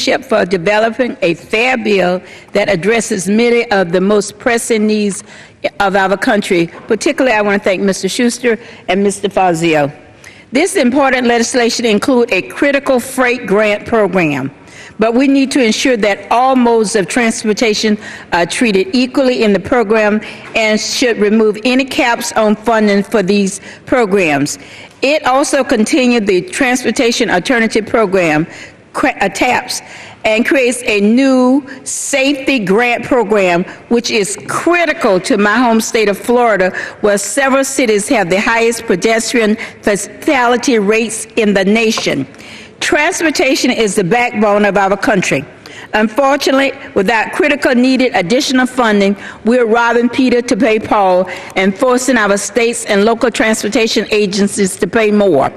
leadership for developing a fair bill that addresses many of the most pressing needs of our country. Particularly, I want to thank Mr. Schuster and Mr. Fazio. This important legislation includes a critical freight grant program, but we need to ensure that all modes of transportation are treated equally in the program and should remove any caps on funding for these programs. It also continued the Transportation Alternative Program, TAPS, and creates a new safety grant program, which is critical to my home state of Florida, where several cities have the highest pedestrian fatality rates in the nation. Transportation is the backbone of our country. Unfortunately, without critical needed additional funding, we're robbing Peter to pay Paul and forcing our states and local transportation agencies to pay more.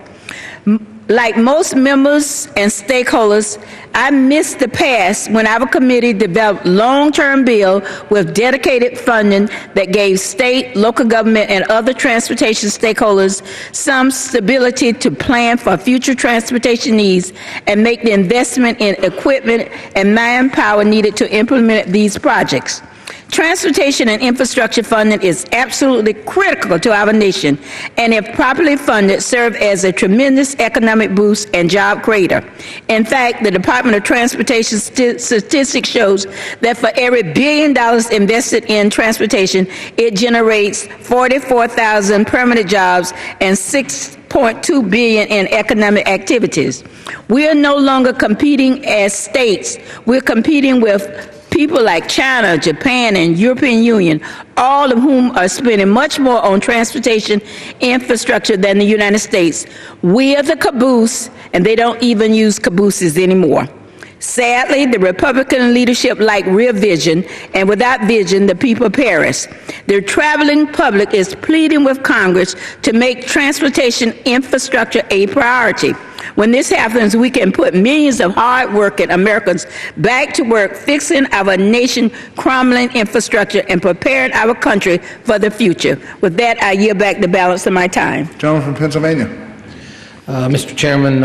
Like most members and stakeholders, I missed the past when our committee developed long-term bill with dedicated funding that gave state, local government, and other transportation stakeholders some stability to plan for future transportation needs and make the investment in equipment and manpower needed to implement these projects. Transportation and infrastructure funding is absolutely critical to our nation, and if properly funded, serve as a tremendous economic boost and job creator. In fact, the Department of Transportation statistics shows that for every $1 billion invested in transportation, it generates 44,000 permanent jobs and $6.2 billion in economic activities. We are no longer competing as states. We're competing with people like China, Japan, and European Union, all of whom are spending much more on transportation infrastructure than the United States. We are the caboose, and they don't even use cabooses anymore. Sadly, the Republican leadership lack real vision, and without vision, the people perish. The traveling public is pleading with Congress to make transportation infrastructure a priority. When this happens, we can put millions of hard-working Americans back to work fixing our nation's crumbling infrastructure and preparing our country for the future. With that, I yield back the balance of my time. Gentleman from Pennsylvania. Mr. Chairman,